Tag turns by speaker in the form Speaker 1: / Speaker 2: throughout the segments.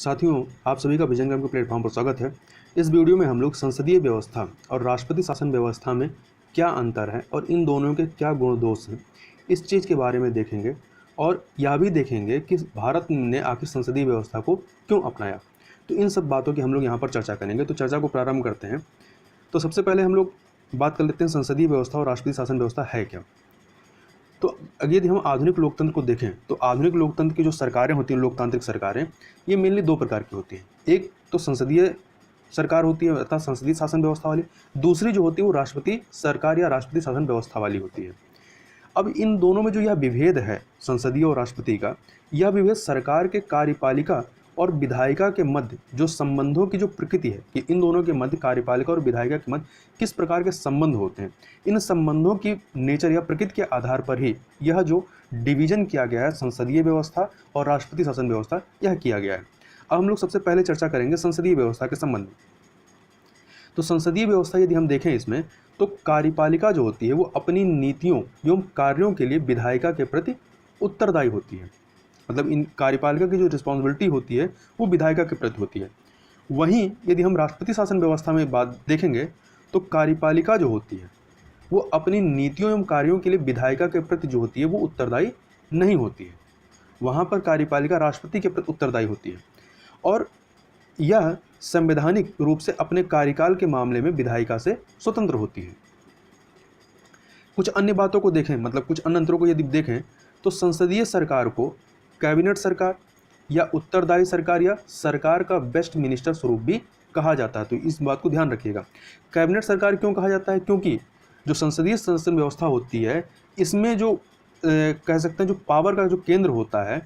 Speaker 1: साथियों, आप सभी का विजन ग्राम के प्लेटफॉर्म पर स्वागत है। इस वीडियो में हम लोग संसदीय व्यवस्था और राष्ट्रपति शासन व्यवस्था में क्या अंतर है और इन दोनों के क्या गुण दोष हैं, इस चीज़ के बारे में देखेंगे और यह भी देखेंगे कि भारत ने आखिर संसदीय व्यवस्था को क्यों अपनाया। तो इन सब बातों की हम लोग यहाँ पर चर्चा करेंगे। तो चर्चा को प्रारंभ करते हैं। तो सबसे पहले हम लोग बात कर लेते हैं संसदीय व्यवस्था और राष्ट्रपति शासन व्यवस्था है क्या। तो यदि हम आधुनिक लोकतंत्र को देखें तो आधुनिक लोकतंत्र की जो सरकारें होती हैं, लोकतांत्रिक सरकारें, ये मेनली दो प्रकार की होती हैं। एक तो संसदीय सरकार होती है अर्थात संसदीय शासन व्यवस्था वाली, दूसरी जो होती है वो राष्ट्रपति सरकार या राष्ट्रपति शासन व्यवस्था वाली होती है। अब इन दोनों में जो यह विभेद है संसदीय और राष्ट्रपति का, यह विभेद सरकार के कार्यपालिका और विधायिका के मध्य जो संबंधों की जो प्रकृति है कि इन दोनों के मध्य कार्यपालिका और विधायिका के मध्य किस प्रकार के संबंध होते हैं, इन संबंधों की नेचर या प्रकृति के आधार पर ही यह जो डिवीजन किया गया है संसदीय व्यवस्था और राष्ट्रपति शासन व्यवस्था, यह किया गया है। अब हम लोग सबसे पहले चर्चा करेंगे संसदीय व्यवस्था के संबंध में। तो संसदीय व्यवस्था यदि हम देखें इसमें तो कार्यपालिका जो होती है वो अपनी नीतियों एवं कार्यों के लिए विधायिका के प्रति उत्तरदायी होती है। मतलब इन कार्यपालिका की जो रिस्पॉन्सिबिलिटी होती है वो विधायिका के प्रति होती है। वहीं यदि हम राष्ट्रपति शासन व्यवस्था में बात देखेंगे तो कार्यपालिका जो होती है वो अपनी नीतियों एवं कार्यों के लिए विधायिका के प्रति जो होती है वो उत्तरदायी नहीं होती है। वहाँ पर कार्यपालिका राष्ट्रपति के प्रति उत्तरदायी होती है और यह संवैधानिक रूप से अपने कार्यकाल के मामले में विधायिका से स्वतंत्र होती है। कुछ अन्य बातों को देखें, मतलब कुछ अन्य अंतरों को यदि देखें तो संसदीय सरकार को कैबिनेट सरकार या उत्तरदायी सरकार या सरकार का बेस्ट मिनिस्टर स्वरूप भी कहा जाता है। तो इस बात को ध्यान रखिएगा। कैबिनेट सरकार क्यों कहा जाता है? क्योंकि जो संसदीय शासन व्यवस्था होती है इसमें जो कह सकते हैं जो पावर का जो केंद्र होता है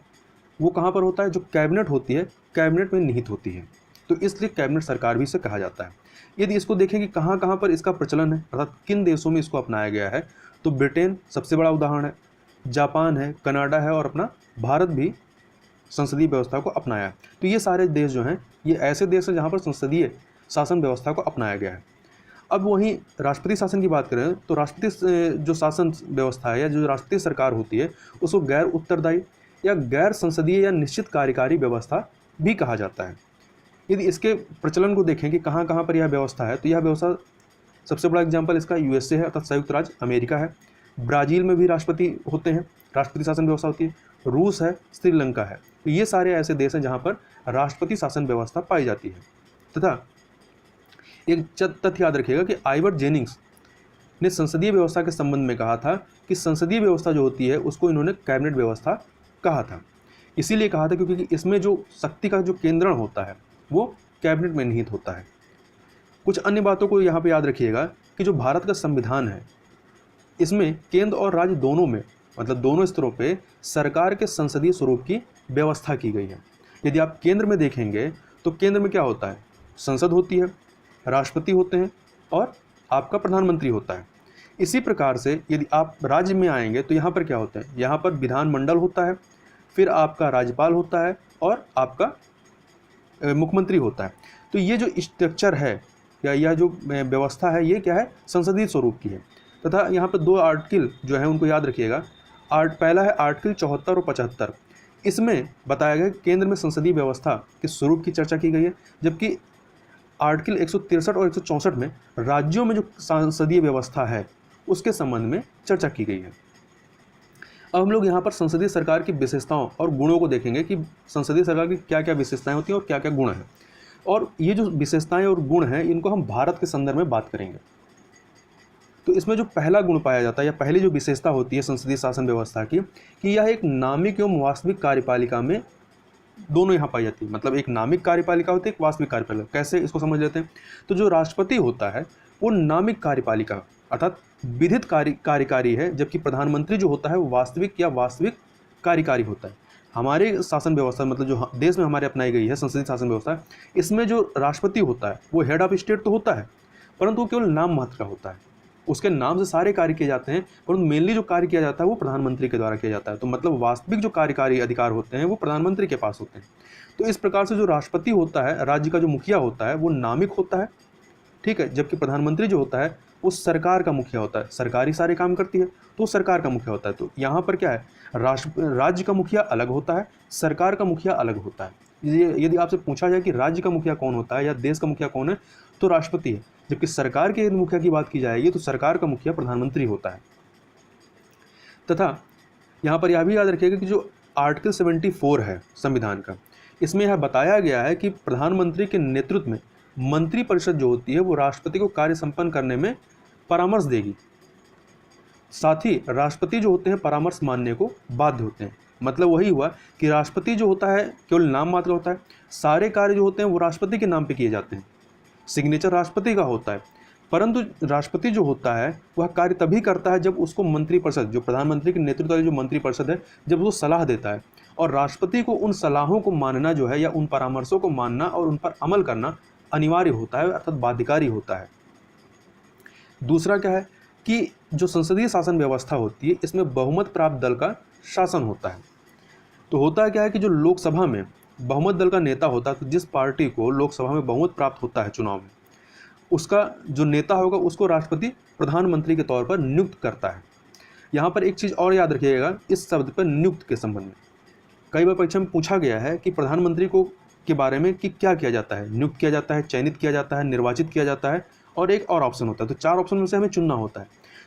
Speaker 1: वो कहाँ पर होता है? जो कैबिनेट होती है, कैबिनेट में निहित होती है। तो इसलिए कैबिनेट सरकार भी इसे कहा जाता है। यदि इसको देखें कि कहाँ कहाँ पर इसका प्रचलन है अर्थात किन देशों में इसको अपनाया गया है, तो ब्रिटेन सबसे बड़ा उदाहरण है, जापान है, कनाडा है और अपना भारत भी संसदीय व्यवस्था को अपनाया है। तो ये सारे देश जो हैं ये ऐसे देश हैं जहाँ पर संसदीय शासन व्यवस्था को अपनाया गया है। अब वहीं राष्ट्रपति शासन की बात करें तो राष्ट्रपति जो शासन व्यवस्था है या जो राष्ट्रपति सरकार होती है उसको गैर उत्तरदायी या गैर संसदीय या निश्चित कार्यकारी व्यवस्था भी कहा जाता है। यदि इसके प्रचलन को देखें कि कहाँ कहाँ पर यह व्यवस्था है तो यह व्यवस्था सबसे बड़ा एग्जाम्पल इसका यूएसए है अर्थात संयुक्त राज्य अमेरिका है। ब्राज़ील में भी राष्ट्रपति होते हैं, राष्ट्रपति शासन व्यवस्था होती है। रूस है, श्रीलंका है। तो ये सारे ऐसे देश हैं जहाँ पर राष्ट्रपति शासन व्यवस्था पाई जाती है। तथा एक तथ्य याद रखिएगा कि आइवर जेनिंग्स ने संसदीय व्यवस्था के संबंध में कहा था कि संसदीय व्यवस्था जो होती है उसको इन्होंने कैबिनेट व्यवस्था कहा था। इसीलिए कहा था क्योंकि इसमें जो शक्ति का जो केंद्रण होता है वो कैबिनेट में निहित होता है। कुछ अन्य बातों को यहाँ पे याद रखिएगा कि जो भारत का संविधान है इसमें केंद्र और राज्य दोनों में, मतलब दोनों स्तरों पे सरकार के संसदीय स्वरूप की व्यवस्था की गई है। यदि आप केंद्र में देखेंगे तो केंद्र में क्या होता है? संसद होती है, राष्ट्रपति होते हैं और आपका प्रधानमंत्री होता है। इसी प्रकार से यदि आप राज्य में आएंगे तो यहाँ पर क्या होता है? यहाँ पर विधानमंडल होता है, फिर आपका राज्यपाल होता है और आपका मुख्यमंत्री होता है। तो ये जो स्ट्रक्चर है या यह जो व्यवस्था है ये क्या है? संसदीय स्वरूप की है। तथा यहाँ पर दो आर्टिकल जो है उनको याद रखिएगा। पहला है आर्टिकल 74 और 75। इसमें बताया गया कि केंद्र में संसदीय व्यवस्था के स्वरूप की चर्चा की गई है, जबकि आर्टिकल 163 और 164 में राज्यों में जो संसदीय व्यवस्था है उसके संबंध में चर्चा की गई है। अब हम लोग यहाँ पर संसदीय सरकार की विशेषताओं और गुणों को देखेंगे कि संसदीय सरकार की क्या क्या विशेषताएं होती हैं और क्या क्या गुण हैं। और ये जो विशेषताएं और गुण हैं इनको हम भारत के संदर्भ में बात करेंगे। तो इसमें जो पहला गुण पाया जाता है या पहली जो विशेषता होती है संसदीय शासन व्यवस्था की कि यह एक नामिक एवं वास्तविक कार्यपालिका में दोनों यहाँ पाई जाती है। मतलब एक नामिक कार्यपालिका होती है, एक वास्तविक कार्यपालिका। कैसे इसको समझ लेते हैं? तो जो राष्ट्रपति होता है वो नामिक कार्यपालिका अर्थात विधित कार्यकारी है, जबकि प्रधानमंत्री जो होता है वो वास्तविक या वास्तविक कार्यकारी होता है। हमारे शासन व्यवस्था मतलब जो देश में हमारे अपनाई गई है संसदीय शासन व्यवस्था, इसमें जो राष्ट्रपति होता है वो हेड ऑफ स्टेट तो होता है परंतु वो केवल नाम मात्र का होता है। उसके नाम से सारे कार्य किए जाते हैं परंतु मेनली जो कार्य किया जाता है वो प्रधानमंत्री के द्वारा किया जाता है। तो मतलब वास्तविक जो कार्यकारी अधिकार होते हैं वो प्रधानमंत्री के पास होते हैं। तो इस प्रकार से जो राष्ट्रपति होता है, राज्य का जो मुखिया होता है वो नामिक होता है, ठीक है, जबकि प्रधानमंत्री जो होता है वो सरकार का मुखिया होता है। सरकारी सारे काम करती है तो सरकार का मुखिया होता है। तो यहाँ पर क्या है? राज्य का मुखिया अलग होता है, सरकार का मुखिया अलग होता है। यदि आपसे पूछा जाए कि राज्य का मुखिया कौन होता है या देश का मुखिया कौन है, तो राष्ट्रपति है। जबकि सरकार के मुखिया की बात की जाएगी तो सरकार का मुखिया प्रधानमंत्री होता है। तथा यहाँ पर यह भी याद रखिएगा कि जो आर्टिकल 74 है संविधान का, इसमें यह बताया गया है कि प्रधानमंत्री के नेतृत्व में मंत्रिपरिषद जो होती है वो राष्ट्रपति को कार्य संपन्न करने में परामर्श देगी। साथ ही राष्ट्रपति जो होते हैं परामर्श मानने को बाध्य होते हैं। मतलब वही हुआ कि राष्ट्रपति जो होता है केवल नाम मात्र होता है, सारे कार्य जो होते हैं वो राष्ट्रपति के नाम पे किए जाते हैं, सिग्नेचर राष्ट्रपति का होता है। परंतु राष्ट्रपति जो होता है वह कार्य तभी करता है जब उसको मंत्रिपरिषद, जो प्रधानमंत्री के नेतृत्व वाली जो मंत्रिपरिषद है, जब वो सलाह देता है। और राष्ट्रपति को उन सलाहों को मानना जो है या उन परामर्शों को मानना और उन पर अमल करना अनिवार्य होता है, अर्थात बाध्यकारी होता है। दूसरा क्या है कि जो संसदीय शासन व्यवस्था होती है इसमें बहुमत प्राप्त दल का शासन होता है। तो होता क्या है कि जो लोकसभा में बहुमत दल का नेता होता है, तो जिस पार्टी को लोकसभा में बहुमत प्राप्त होता है चुनाव में, उसका जो नेता होगा उसको राष्ट्रपति प्रधानमंत्री के तौर पर नियुक्त करता है। यहाँ पर एक चीज़ और याद रखिएगा इस शब्द पर नियुक्त के संबंध में। कई बार परीक्षा में पूछा गया है कि प्रधानमंत्री को के बारे में कि क्या किया जाता है, नियुक्त किया जाता है, चयनित किया जाता है, निर्वाचित किया जाता है, और एक और ऑप्शन होता है। तो 4 ऑप्शन में से हमें चुनना होता है।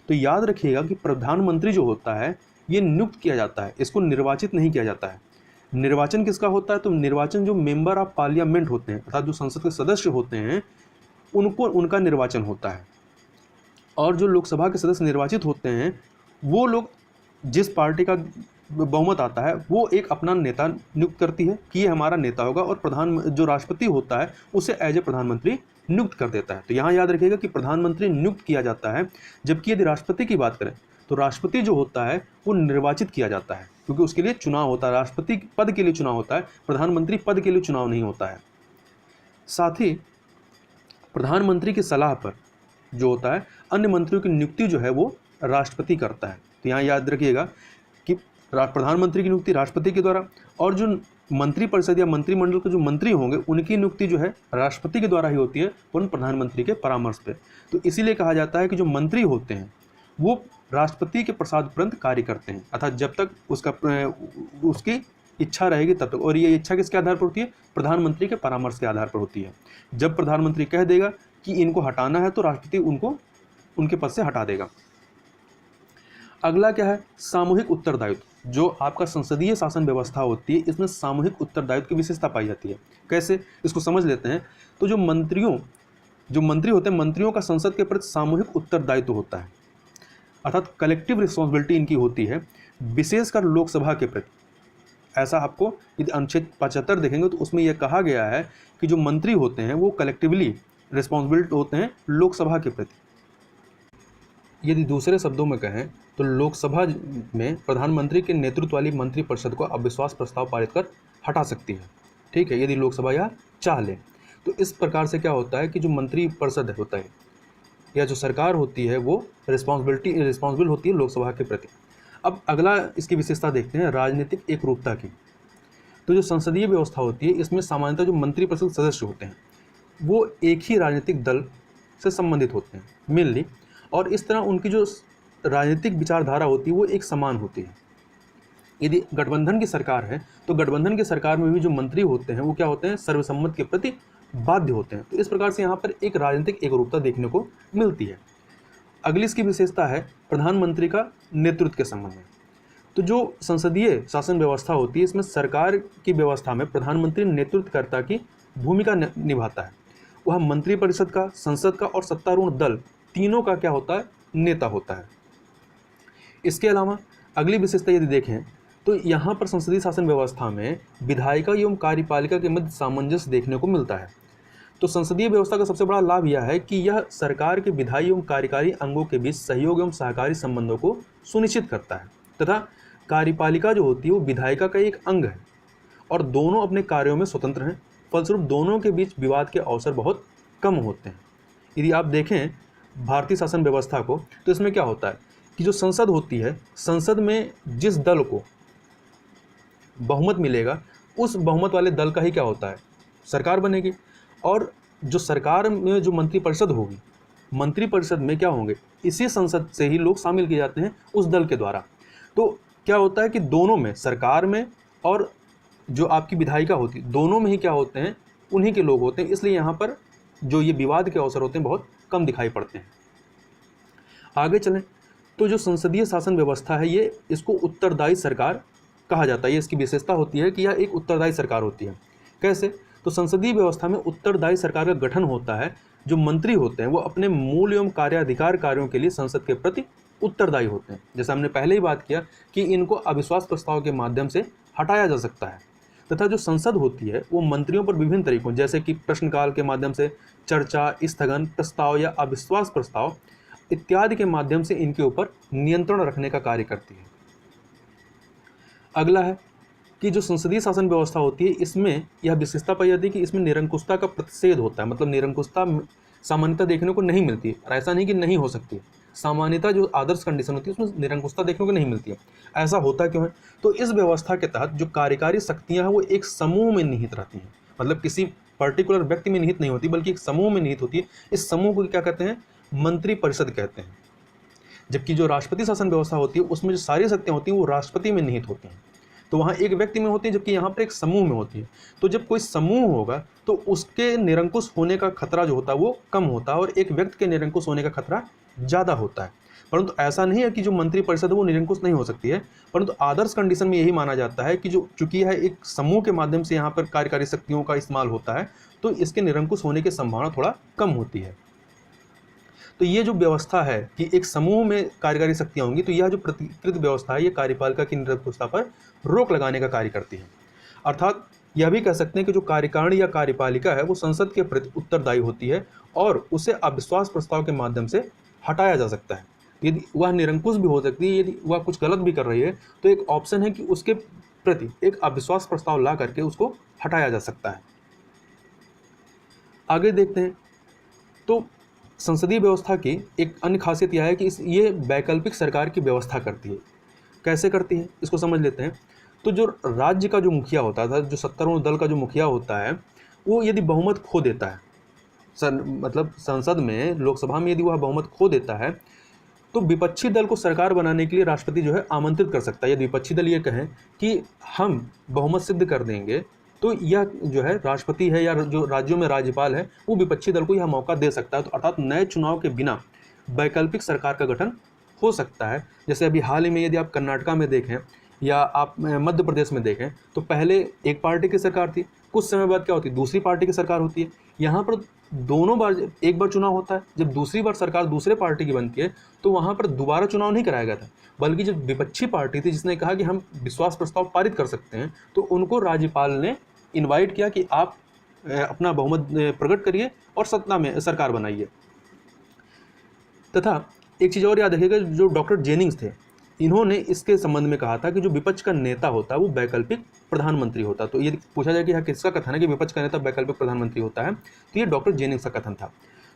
Speaker 1: तो याद रखिएगा कि प्रधानमंत्री जो होता है ये नियुक्त किया जाता है, इसको निर्वाचित नहीं किया जाता है। निर्वाचन किसका होता है? तो निर्वाचन जो मेंबर ऑफ पार्लियामेंट होते हैं अर्थात जो संसद के सदस्य होते हैं उनका निर्वाचन होता है। और जो लोकसभा के सदस्य निर्वाचित होते हैं वो लोग जिस पार्टी का बहुमत आता है वो एक अपना नेता नियुक्त करती है कि ये हमारा नेता होगा, और जो राष्ट्रपति होता है उसे एज ए प्रधानमंत्री नियुक्त कर देता है। तो यहाँ याद रखिएगा कि प्रधानमंत्री नियुक्त किया जाता है, जबकि यदि राष्ट्रपति की बात करें तो राष्ट्रपति जो होता है वो निर्वाचित किया जाता है, क्योंकि उसके लिए चुनाव होता है। राष्ट्रपति पद के लिए चुनाव होता है, प्रधानमंत्री पद के लिए चुनाव नहीं होता है। साथ ही प्रधानमंत्री की सलाह पर जो होता है अन्य मंत्रियों की नियुक्ति जो है वो राष्ट्रपति करता है। तो यहाँ याद रखिएगा कि प्रधानमंत्री की नियुक्ति राष्ट्रपति के द्वारा, और जो मंत्रिपरिषद या मंत्रिमंडल के जो मंत्री होंगे उनकी नियुक्ति जो है राष्ट्रपति के द्वारा ही होती है, उन प्रधानमंत्री के परामर्श पे। तो इसीलिए कहा जाता है कि जो मंत्री होते हैं वो राष्ट्रपति के प्रसादोपरांत कार्य करते हैं, अर्थात जब तक उसकी इच्छा रहेगी तब तक। और ये इच्छा किसके आधार पर होती है? प्रधानमंत्री के परामर्श के आधार पर होती है। जब प्रधानमंत्री कह देगा कि इनको हटाना है तो राष्ट्रपति उनको उनके पद से हटा देगा। अगला क्या है? सामूहिक उत्तरदायित्व। जो आपका संसदीय शासन व्यवस्था होती है इसमें सामूहिक उत्तरदायित्व की विशेषता पाई जाती है। कैसे, इसको समझ लेते हैं। तो जो मंत्री होते हैं, मंत्रियों का संसद के प्रति सामूहिक उत्तरदायित्व होता है, अर्थात कलेक्टिव रिस्पॉन्सिबिलिटी इनकी होती है, विशेषकर लोकसभा के प्रति। ऐसा आपको यदि अनुच्छेद 75 देखेंगे तो उसमें यह कहा गया है कि जो मंत्री होते हैं वो कलेक्टिवली रिस्पॉन्सिबिलिटी होते हैं लोकसभा के प्रति। यदि दूसरे शब्दों में कहें तो लोकसभा में प्रधानमंत्री के नेतृत्व वाली मंत्रिपरिषद को अविश्वास प्रस्ताव पारित कर हटा सकती है, ठीक है, यदि लोकसभा यह चाह ले। तो इस प्रकार से क्या होता है कि जो मंत्रिपरिषद होता है या जो सरकार होती है वो रिस्पॉन्सिबल होती है लोकसभा के प्रति। अब अगला इसकी विशेषता देखते हैं राजनीतिक एकरूपता की। तो जो संसदीय व्यवस्था होती है इसमें सामान्यतः जो मंत्रिपरिषद सदस्य होते हैं वो एक ही राजनीतिक दल से संबंधित होते हैं मेनली, और इस तरह उनकी जो राजनीतिक विचारधारा होती है वो एक समान होती है। यदि गठबंधन की सरकार है तो गठबंधन की सरकार में भी जो मंत्री होते हैं वो क्या होते हैं? सर्वसम्मत के प्रति बाध्य होते हैं। तो इस प्रकार से यहाँ पर एक राजनीतिक एकरूपता देखने को मिलती है। अगली इसकी विशेषता है प्रधानमंत्री का नेतृत्व के संबंध में। तो जो संसदीय शासन व्यवस्था होती है इसमें सरकार की व्यवस्था में प्रधानमंत्री नेतृत्वकर्ता की भूमिका निभाता है। वह मंत्रिपरिषद का, संसद का और सत्तारूढ़ दल तीनों का क्या होता है? नेता होता है। इसके अलावा अगली विशेषता यदि देखें तो यहाँ पर संसदीय शासन व्यवस्था में विधायिका एवं कार्यपालिका के मध्य सामंजस्य देखने को मिलता है। तो संसदीय व्यवस्था का सबसे बड़ा लाभ यह है कि यह सरकार के विधायी एवं कार्यकारी अंगों के बीच सहयोग एवं सहकारी संबंधों को सुनिश्चित करता है, तथा कार्यपालिका जो होती है वो विधायिका का एक अंग है और दोनों अपने कार्यों में स्वतंत्र हैं। फलस्वरूप दोनों के बीच विवाद के अवसर बहुत कम होते हैं। यदि आप देखें भारतीय शासन व्यवस्था को तो इसमें क्या होता है कि जो संसद होती है, संसद में जिस दल को बहुमत मिलेगा उस बहुमत वाले दल का ही क्या होता है? सरकार बनेगी। और जो सरकार में जो मंत्रिपरिषद होगी, मंत्रिपरिषद में क्या होंगे? इसी संसद से ही लोग शामिल किए जाते हैं उस दल के द्वारा। तो क्या होता है कि दोनों में, सरकार में और जो आपकी विधायिका होती है, दोनों में ही क्या होते हैं, उन्हीं के लोग होते हैं, इसलिए यहाँ पर जो ये विवाद के अवसर होते हैं बहुत कम दिखाई पड़ते हैं। आगे चलें तो जो संसदीय शासन व्यवस्था है, ये इसको उत्तरदायी सरकार कहा जाता है। ये इसकी विशेषता होती है कि यह एक उत्तरदायी सरकार होती है। कैसे? तो संसदीय व्यवस्था में उत्तरदायी सरकार का गठन होता है। जो मंत्री होते हैं वो अपने मूल एवं कार्याधिकार कार्यों के लिए संसद के प्रति उत्तरदायी होते हैं। जैसा हमने पहले ही बात किया कि इनको अविश्वास प्रस्ताव के माध्यम से हटाया जा सकता है, तथा जो संसद होती है वो मंत्रियों पर विभिन्न तरीकों जैसे कि प्रश्नकाल के माध्यम से, चर्चा, स्थगन प्रस्ताव या अविश्वास प्रस्ताव इत्यादि के माध्यम से इनके ऊपर नियंत्रण रखने का कार्य करती है। अगला है कि जो संसदीय शासन व्यवस्था होती है, इसमें यह विशेषता पाई जाती है कि इसमें निरंकुशता का प्रतिषेध होता है। मतलब निरंकुशता सामान्यतः देखने को नहीं मिलती है, और ऐसा नहीं कि नहीं हो सकती है। सामान्यतः जो आदर्श कंडीशन होती है उसमें निरंकुशता देखने को नहीं मिलती है। ऐसा होता क्यों है? तो इस व्यवस्था के तहत जो कार्यकारी शक्तियां हैं वो एक समूह में निहित रहती हैं। मतलब किसी पर्टिकुलर व्यक्ति में निहित नहीं होती, बल्कि एक समूह में निहित होती है। इस समूह को क्या कहते हैं? मंत्रिपरिषद कहते हैं। जबकि जो राष्ट्रपति शासन व्यवस्था होती है उसमें जो सारी शक्तियां होती हैं वो राष्ट्रपति में निहित होती हैं। तो वहाँ एक व्यक्ति में होती है, जबकि यहाँ पर एक समूह में होती है। तो जब कोई समूह होगा तो उसके निरंकुश होने का खतरा जो होता है वो कम होता है, और एक व्यक्ति के निरंकुश होने का खतरा ज़्यादा होता है। परंतु ऐसा नहीं है कि जो मंत्रिपरिषद है वो निरंकुश नहीं हो सकती है, परंतु आदर्श कंडीशन में यही माना जाता है कि जो चूंकि यह एक समूह के माध्यम से यहाँ पर कार्यकारी शक्तियों का इस्तेमाल होता है, तो इसके निरंकुश होने की संभावना थोड़ा कम होती है। तो ये जो व्यवस्था है कि एक समूह में कार्यकारी शक्तियाँ होंगी, तो यह जो प्रतिकृत व्यवस्था है ये कार्यपालिका की निरंकुशता पर रोक लगाने का कार्य करती है। अर्थात यह भी कह सकते हैं कि जो कार्यकारिणी या कार्यपालिका है वो संसद के प्रति उत्तरदायी होती है, और उसे अविश्वास प्रस्ताव के माध्यम से हटाया जा सकता है। यदि वह निरंकुश भी हो सकती है, यदि वह कुछ गलत भी कर रही है, तो एक ऑप्शन है कि उसके प्रति एक अविश्वास प्रस्ताव ला करके उसको हटाया जा सकता है। आगे देखते हैं तो संसदीय व्यवस्था की एक अन्य खासियत यह है कि ये वैकल्पिक सरकार की व्यवस्था करती है। कैसे करती है इसको समझ लेते हैं। तो जो राज्य का जो मुखिया होता था, जो सत्तारूढ़ दल का जो मुखिया होता है, वो यदि बहुमत खो देता है, मतलब संसद में, लोकसभा में यदि वह बहुमत खो देता है, तो विपक्षी दल को सरकार बनाने के लिए राष्ट्रपति जो है आमंत्रित कर सकता है। यदि विपक्षी दल ये कहें कि हम बहुमत सिद्ध कर देंगे, तो यह जो है राष्ट्रपति है या जो राज्यों में राज्यपाल है वो विपक्षी दल को यह मौका दे सकता है। तो अर्थात नए चुनाव के बिना वैकल्पिक सरकार का गठन हो सकता है। जैसे अभी हाल ही में यदि आप कर्नाटका में देखें या आप मध्य प्रदेश में देखें, तो पहले एक पार्टी की सरकार थी, कुछ समय बाद क्या होती है, दूसरी पार्टी की सरकार होती है। यहाँ पर दोनों बार, एक बार चुनाव होता है, जब दूसरी बार सरकार दूसरे पार्टी की बनती है तो वहाँ पर दोबारा चुनाव नहीं कराया गया था, बल्कि जब विपक्षी पार्टी थी जिसने कहा कि हम विश्वास प्रस्ताव पारित कर सकते हैं, तो उनको राज्यपाल ने इनवाइट किया कि आप अपना बहुमत प्रकट करिए और सत्ता में सरकार बनाइए। तथा एक चीज़ और याद रखिएगा, जो डॉक्टर जेनिंग्स थे, इन्होंने इसके संबंध में कहा था कि जो विपक्ष का नेता होता है वो वैकल्पिक प्रधानमंत्री होता। तो यदि पूछा जाए कि यह किसका कथन है कि विपक्ष का नेता वैकल्पिक प्रधानमंत्री होता है, तो ये डॉक्टर जेनिंग्स का कथन था।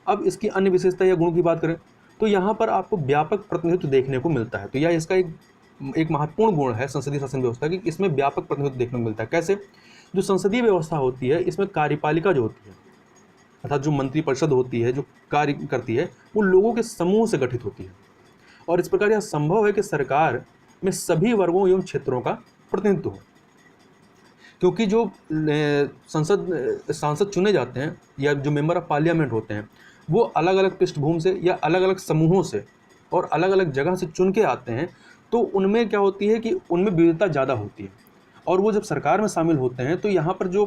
Speaker 1: अब इसकी अन्य विशेषता या गुण की बात करें तो यहाँ पर आपको व्यापक प्रतिनिधित्व देखने को मिलता है। तो यह इसका एक महत्वपूर्ण गुण है संसदीय शासन व्यवस्था की, इसमें व्यापक प्रतिनिधित्व देखने को मिलता है। कैसे? जो संसदीय व्यवस्था होती है इसमें कार्यपालिका जो होती है, अर्थात जो मंत्रिपरिषद होती है, जो कार्य करती है, वो लोगों के समूह से गठित होती है, और इस प्रकार यह संभव है कि सरकार में सभी वर्गों एवं क्षेत्रों का प्रतिनिधित्व हो। क्योंकि जो सांसद चुने जाते हैं या जो मेंबर ऑफ पार्लियामेंट होते हैं, वो अलग अलग पृष्ठभूमि से या अलग अलग समूहों से और अलग अलग जगह से चुन के आते हैं। तो उनमें क्या होती है कि उनमें विविधता ज़्यादा होती है, और वो जब सरकार में शामिल होते हैं तो यहाँ पर जो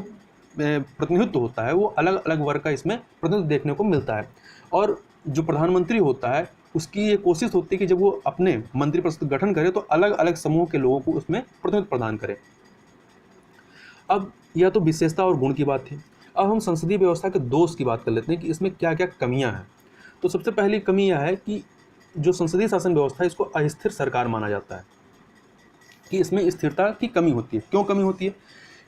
Speaker 1: प्रतिनिधित्व होता है वो अलग अलग वर्ग का इसमें प्रतिनिधित्व देखने को मिलता है। और जो प्रधानमंत्री होता है उसकी ये कोशिश होती है कि जब वो अपने मंत्रिपरिषद गठन करे तो अलग अलग समूह के लोगों को उसमें प्रतिनिधित्व प्रदान करे। अब यह तो विशेषता और गुण की बात थी। अब हम संसदीय व्यवस्था के दोष की बात कर लेते हैं कि इसमें क्या क्या कमियां हैं। तो सबसे पहली कमी यह है कि जो संसदीय शासन व्यवस्था है इसको अस्थिर सरकार माना जाता है, कि इसमें स्थिरता की कमी होती है। क्यों कमी होती है?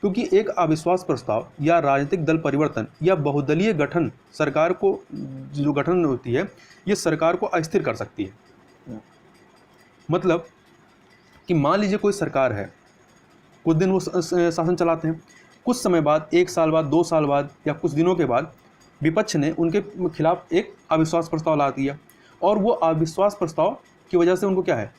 Speaker 1: क्योंकि एक अविश्वास प्रस्ताव या राजनीतिक दल परिवर्तन या बहुदलीय गठन सरकार को, जो गठन होती है, ये सरकार को अस्थिर कर सकती है। मतलब कि मान लीजिए कोई सरकार है, कुछ दिन वो शासन चलाते हैं, कुछ समय बाद, 1 साल बाद, 2 साल बाद या कुछ दिनों के बाद विपक्ष ने उनके खिलाफ एक अविश्वास प्रस्ताव ला दिया, और वो अविश्वास प्रस्ताव की वजह से उनको क्या है,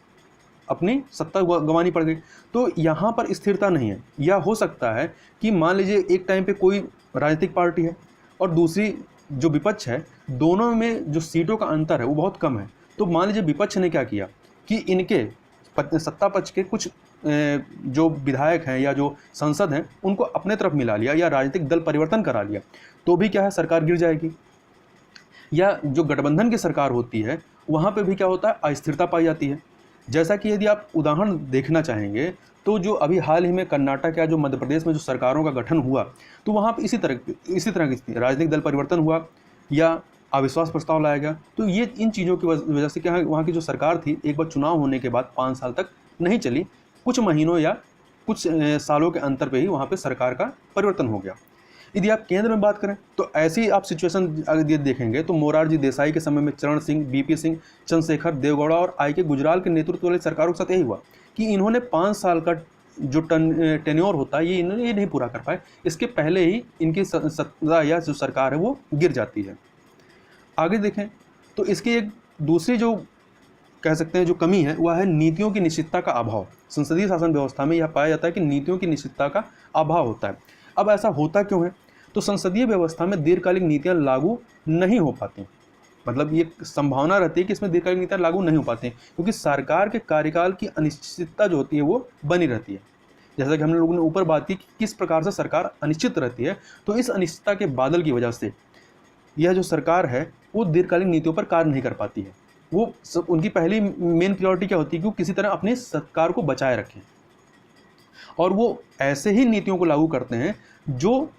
Speaker 1: अपनी सत्ता गंवानी पड़ गई। तो यहाँ पर स्थिरता नहीं है। या हो सकता है कि मान लीजिए एक टाइम पे कोई राजनीतिक पार्टी है और दूसरी जो विपक्ष है, दोनों में जो सीटों का अंतर है वो बहुत कम है। तो मान लीजिए विपक्ष ने क्या किया कि इनके सत्ता पक्ष के कुछ जो विधायक हैं या जो सांसद हैं उनको अपने तरफ मिला लिया या राजनीतिक दल परिवर्तन करा लिया, तो भी क्या है, सरकार गिर जाएगी। या जो गठबंधन की सरकार होती है वहाँ पे भी क्या होता है, अस्थिरता पाई जाती है। जैसा कि यदि आप उदाहरण देखना चाहेंगे तो जो अभी हाल ही में कर्नाटक या जो मध्य प्रदेश में जो सरकारों का गठन हुआ, तो वहाँ पे इसी तरह की राजनीतिक दल परिवर्तन हुआ या अविश्वास प्रस्ताव लाया गया। तो ये इन चीज़ों की वजह से क्या है, वहाँ की जो सरकार थी एक बार चुनाव होने के बाद 5 साल तक नहीं चली, कुछ महीनों या कुछ सालों के अंतर पे ही वहाँ पे सरकार का परिवर्तन हो गया। यदि आप केंद्र में बात करें तो ऐसी आप सिचुएशन अगर देखेंगे तो मोरारजी देसाई के समय में चरण सिंह, बीपी सिंह, चंद्रशेखर, देवगौड़ा और आई.के. गुजराल के नेतृत्व वाली सरकारों के साथ यही हुआ कि इन्होंने 5 साल का जो टेन्योर होता है ये नहीं पूरा कर पाए। इसके पहले ही इनकी सत्ता या जो सरकार है वो गिर जाती है। आगे देखें तो इसकी एक दूसरी जो कह सकते हैं जो कमी है वह है नीतियों की निश्चितता का अभाव। संसदीय शासन व्यवस्था में यह पाया जाता है कि नीतियों की निश्चितता का अभाव होता है। अब ऐसा होता क्यों है? तो संसदीय व्यवस्था में दीर्घकालिक नीतियां लागू नहीं हो पाती, मतलब ये संभावना रहती है कि इसमें दीर्घकालिक नीतियां लागू नहीं हो पाती क्योंकि सरकार के कार्यकाल की अनिश्चितता जो होती है वो बनी रहती है। जैसा कि हम लोगों ने ऊपर बात की कि किस प्रकार से सरकार अनिश्चित रहती है, तो इस अनिश्चितता के बादल की वजह से यह जो सरकार है वो दीर्घकालीन नीतियों पर कार्य नहीं कर पाती है। वो उनकी पहली मेन प्रायोरिटी क्या होती है कि वो किसी तरह अपनी सरकार को बचाए रखें और वो ऐसे ही नीतियों को लागू करते हैं जो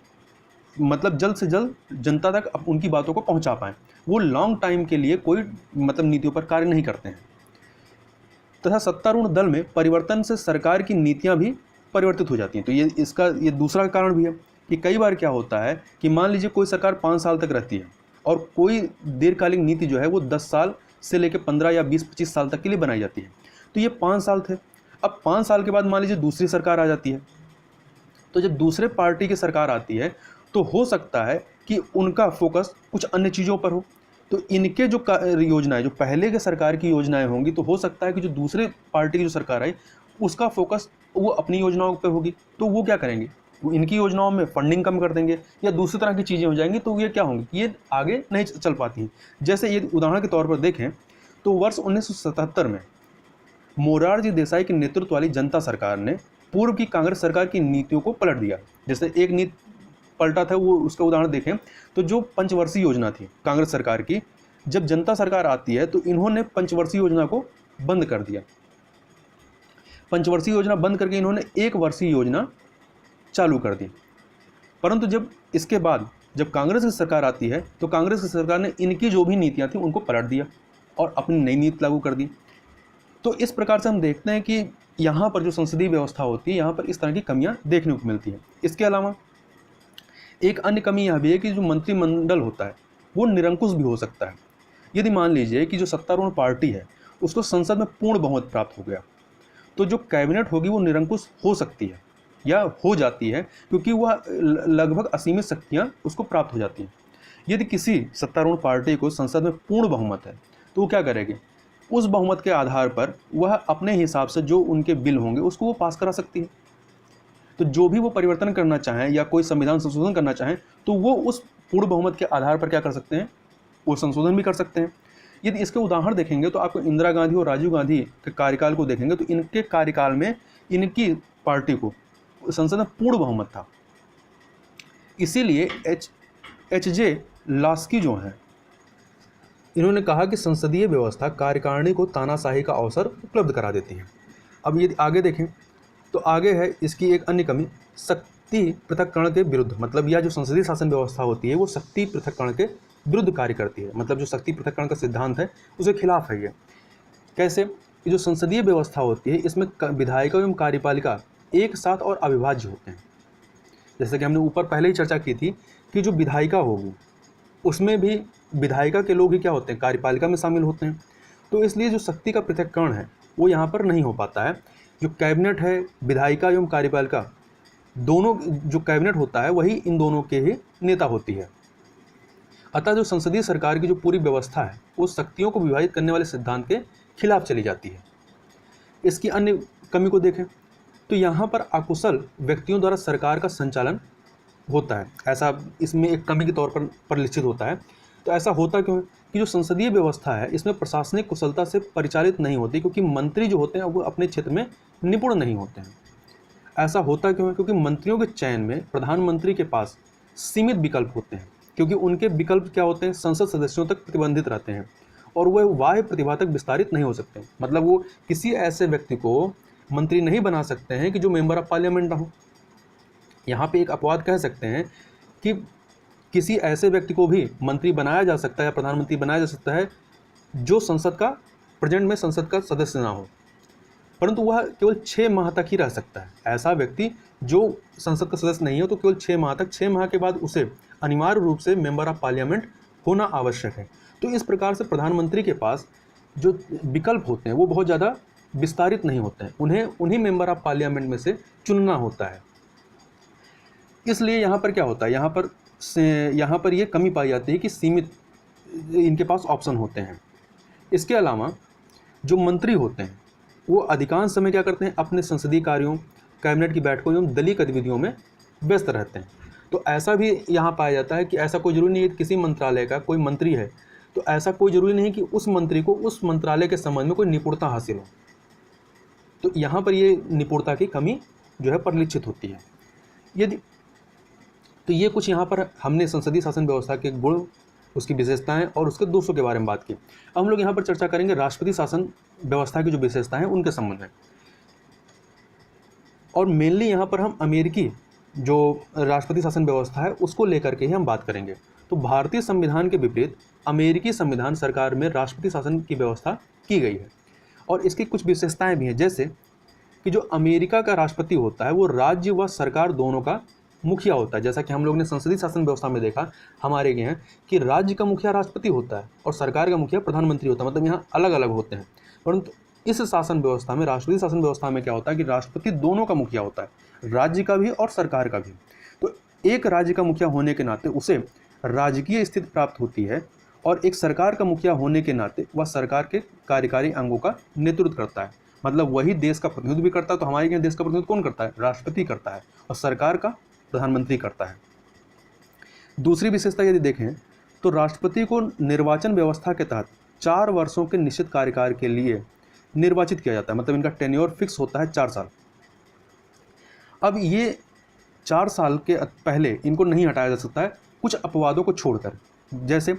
Speaker 1: मतलब जल्द से जल्द जनता तक उनकी बातों को पहुंचा पाएं। वो लॉन्ग टाइम के लिए कोई मतलब नीतियों पर कार्य नहीं करते हैं। तथा सत्तारूढ़ दल में परिवर्तन से सरकार की नीतियां भी परिवर्तित हो जाती हैं। तो ये दूसरा कारण भी है कि कई बार क्या होता है कि मान लीजिए कोई सरकार 5 साल तक रहती है और कोई दीर्घकालिक नीति जो है वो 10 साल से लेकर 15 या 20-25 साल तक के लिए बनाई जाती है। तो ये 5 साल थे। अब 5 साल के बाद मान लीजिए दूसरी सरकार आ जाती है, तो जब दूसरे पार्टी की सरकार आती है तो हो सकता है कि उनका फोकस कुछ अन्य चीज़ों पर हो। तो इनके जो योजनाएं जो पहले के सरकार की योजनाएं होंगी, तो हो सकता है कि जो दूसरे पार्टी की जो सरकार आई उसका फोकस वो अपनी योजनाओं पर होगी। तो वो क्या करेंगे, वो इनकी योजनाओं में फंडिंग कम कर देंगे या दूसरी तरह की चीज़ें हो जाएंगी, तो ये क्या होंगी, ये आगे नहीं चल पाती हैं। जैसे ये उदाहरण के तौर पर देखें तो वर्ष 1977 में मोरारजी देसाई के नेतृत्व वाली जनता सरकार ने पूर्व की कांग्रेस सरकार की नीतियों को पलट दिया। जैसे एक नीति पलटा था वो उसका उदाहरण देखें तो जो पंचवर्षीय योजना थी कांग्रेस सरकार की, जब जनता सरकार आती है तो इन्होंने पंचवर्षीय योजना को बंद कर दिया। पंचवर्षीय योजना बंद करके इन्होंने 1 वर्षीय योजना चालू कर दी। परंतु जब इसके बाद जब कांग्रेस की सरकार आती है तो कांग्रेस की सरकार ने इनकी जो भी नीतियां थी उनको पलट दिया और अपनी नई नीति लागू कर दी। तो इस प्रकार से हम देखते हैं कि यहाँ पर जो संसदीय व्यवस्था होती है यहाँ पर इस तरह की कमियाँ देखने को मिलती हैं। इसके अलावा एक अन्य कमी यह भी है कि जो मंत्रिमंडल होता है वो निरंकुश भी हो सकता है। यदि मान लीजिए कि जो सत्तारूढ़ पार्टी है उसको संसद में पूर्ण बहुमत प्राप्त हो गया, तो जो कैबिनेट होगी वो निरंकुश हो सकती है या हो जाती है क्योंकि वह लगभग असीमित शक्तियाँ उसको प्राप्त हो जाती हैं। यदि किसी सत्तारूढ़ पार्टी को संसद में पूर्ण बहुमत है तो वो क्या करेगी, उस बहुमत के आधार पर वह अपने हिसाब से जो उनके बिल होंगे उसको वो पास करा सकती है। तो जो भी वो परिवर्तन करना चाहें या कोई संविधान संशोधन करना चाहें तो वो उस पूर्ण बहुमत के आधार पर क्या कर सकते हैं, वो संशोधन भी कर सकते हैं। यदि इसके उदाहरण देखेंगे तो आपको इंदिरा गांधी और राजीव गांधी के कार्यकाल को देखेंगे तो इनके कार्यकाल में इनकी पार्टी को संसद में पूर्ण बहुमत था। इसीलिए एच.जे. लास्की जो हैं इन्होंने कहा कि संसदीय व्यवस्था कार्यकारिणी को तानाशाही का अवसर उपलब्ध करा देती है। अब यदि आगे देखें तो आगे है इसकी एक अन्य कमी, शक्ति पृथक्करण के विरुद्ध। मतलब यह जो संसदीय शासन व्यवस्था होती है वो शक्ति पृथक्करण के विरुद्ध कार्य करती है। मतलब जो शक्ति पृथक्करण का सिद्धांत है उसके खिलाफ है ये। कैसे कि जो संसदीय व्यवस्था होती है इसमें विधायिका एवं कार्यपालिका एक साथ और अविभाज्य होते हैं। जैसे कि हमने ऊपर पहले ही चर्चा की थी कि जो विधायिका होगी उसमें भी विधायिका के लोग ही क्या होते हैं, कार्यपालिका में शामिल होते हैं। तो इसलिए जो शक्ति का पृथक्करण है वो यहाँ पर नहीं हो पाता है। जो कैबिनेट है, विधायिका एवं कार्यपालिका दोनों, जो कैबिनेट होता है वही इन दोनों के ही नेता होती है। अतः जो संसदीय सरकार की जो पूरी व्यवस्था है वो शक्तियों को विभाजित करने वाले सिद्धांत के खिलाफ चली जाती है। इसकी अन्य कमी को देखें तो यहाँ पर अकुशल व्यक्तियों द्वारा सरकार का संचालन होता है, ऐसा इसमें एक कमी के तौर पर परिलक्षित होता है। तो ऐसा होता क्यों है कि जो संसदीय व्यवस्था है इसमें प्रशासनिक कुशलता से परिचालित नहीं होती, क्योंकि मंत्री जो होते हैं वो अपने क्षेत्र में निपुण नहीं होते हैं। ऐसा होता क्यों है? क्योंकि मंत्रियों के चयन में प्रधानमंत्री के पास सीमित विकल्प होते हैं, क्योंकि उनके विकल्प क्या होते हैं, संसद सदस्यों तक प्रतिबंधित रहते हैं और वह बाह्य प्रतिभा तक विस्तारित नहीं हो सकते। मतलब वो किसी ऐसे व्यक्ति को मंत्री नहीं बना सकते हैं कि जो मेंबर ऑफ पार्लियामेंट ना हो। यहाँ पे एक अपवाद कह सकते हैं कि किसी ऐसे व्यक्ति को भी मंत्री बनाया जा सकता है, प्रधानमंत्री बनाया जा सकता है जो संसद का प्रेजेंट में संसद का सदस्य ना हो, परंतु वह केवल 6 माह तक ही रह सकता है। ऐसा व्यक्ति जो संसद का सदस्य नहीं हो तो केवल 6 माह तक, 6 माह के बाद उसे अनिवार्य रूप से मेंबर ऑफ पार्लियामेंट होना आवश्यक है। तो इस प्रकार से प्रधानमंत्री के पास जो विकल्प होते हैं वो बहुत ज़्यादा विस्तारित नहीं होते हैं, उन्हें उन्हीं मेंबर ऑफ पार्लियामेंट में से चुनना होता है। इसलिए यहाँ पर क्या होता है, यहाँ पर ये कमी पाई जाती है कि सीमित इनके पास ऑप्शन होते हैं। इसके अलावा जो मंत्री होते हैं वो अधिकांश समय क्या करते हैं, अपने संसदीय कार्यों, कैबिनेट की बैठकों एवं दलीय गतिविधियों में व्यस्त रहते हैं। तो ऐसा भी यहाँ पाया जाता है कि ऐसा कोई जरूरी नहीं है कि किसी मंत्रालय का कोई मंत्री है तो ऐसा कोई जरूरी नहीं कि उस मंत्री को उस मंत्रालय के संबंध में कोई निपुणता हासिल हो। तो यहाँ पर ये निपुणता की कमी जो है परिलक्षित होती है। यदि तो ये कुछ यहाँ पर हमने संसदीय शासन व्यवस्था के गुण, उसकी विशेषताएं और उसके दोषों के बारे में बात की। अब हम लोग यहाँ पर चर्चा करेंगे राष्ट्रपति शासन व्यवस्था की जो विशेषताएं हैं उनके संबंध में, और मेनली यहाँ पर हम अमेरिकी जो राष्ट्रपति शासन व्यवस्था है उसको लेकर के ही हम बात करेंगे। तो भारतीय संविधान के विपरीत अमेरिकी संविधान सरकार में राष्ट्रपति शासन की व्यवस्था की गई है और इसकी कुछ विशेषताएं भी हैं, जैसे कि जो अमेरिका का राष्ट्रपति होता है वो राज्य व सरकार दोनों का मुखिया होता है। जैसा कि हम लोग ने संसदीय शासन व्यवस्था में देखा हमारे यहाँ कि राज्य का मुखिया राष्ट्रपति होता है और सरकार का मुखिया प्रधानमंत्री होता है, मतलब यहाँ अलग अलग होते हैं। परंतु इस शासन व्यवस्था में, राष्ट्रपति शासन व्यवस्था में क्या होता है कि राष्ट्रपति दोनों का मुखिया होता है, राज्य का भी और सरकार का भी। तो एक राज्य का मुखिया होने के नाते उसे राजकीय स्थिति प्राप्त होती है और एक सरकार का मुखिया होने के नाते वह सरकार के कार्यकारी अंगों का नेतृत्व करता है, मतलब वही देश का प्रतिनिधित्व भी करता है। तो हमारे यहाँ देश का प्रतिनिधित्व कौन करता है, राष्ट्रपति करता है, और सरकार का प्रधानमंत्री करता है। दूसरी विशेषता यदि देखें तो राष्ट्रपति को निर्वाचन व्यवस्था के तहत 4 वर्षों के निश्चित कार्यकाल के लिए निर्वाचित किया जाता है, मतलब इनका टेन्योर फिक्स होता है 4 साल। अब ये 4 साल के पहले इनको नहीं हटाया जा सकता है कुछ अपवादों को छोड़कर, जैसे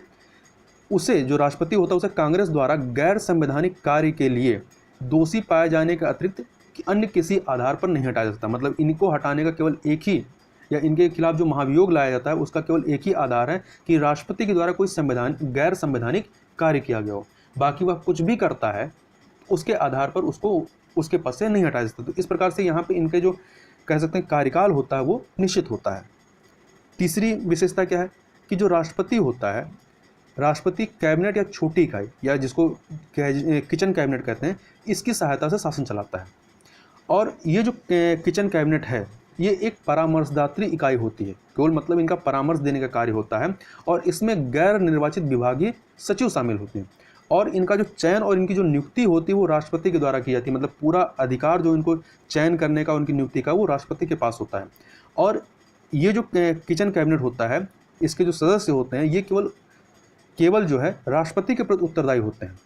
Speaker 1: उसे जो राष्ट्रपति होता है उसे कांग्रेस द्वारा गैर संवैधानिक कार्य के लिए दोषी पाए जाने के अतिरिक्त अन्य किसी आधार पर नहीं हटाया जा सकता। मतलब इनको हटाने का केवल एक ही, या इनके खिलाफ जो महाभियोग लाया जाता है उसका केवल एक ही आधार है कि राष्ट्रपति के द्वारा कोई गैर संवैधानिक कार्य किया गया हो। बाकी वह कुछ भी करता है उसके आधार पर उसको उसके पद से नहीं हटाया जा सकता। तो इस प्रकार से यहाँ पे इनके जो कह सकते हैं कार्यकाल होता है वो निश्चित होता है। तीसरी विशेषता क्या है कि जो राष्ट्रपति होता है, राष्ट्रपति कैबिनेट या छोटी इकाई या जिसको किचन कैबिनेट कहते हैं, इसकी सहायता से शासन चलाता है। और ये जो किचन कैबिनेट है ये एक परामर्शदात्री इकाई होती है, केवल मतलब इनका परामर्श देने का कार्य होता है, और इसमें गैर निर्वाचित विभागीय सचिव शामिल होते हैं और इनका जो चयन और इनकी जो नियुक्ति होती है वो राष्ट्रपति के द्वारा की जाती है। मतलब पूरा अधिकार जो इनको चयन करने का, उनकी नियुक्ति का, वो राष्ट्रपति के पास होता है। और ये जो किचन कैबिनेट होता है इसके जो सदस्य होते हैं ये केवल जो है राष्ट्रपति के प्रति उत्तरदायी होते हैं।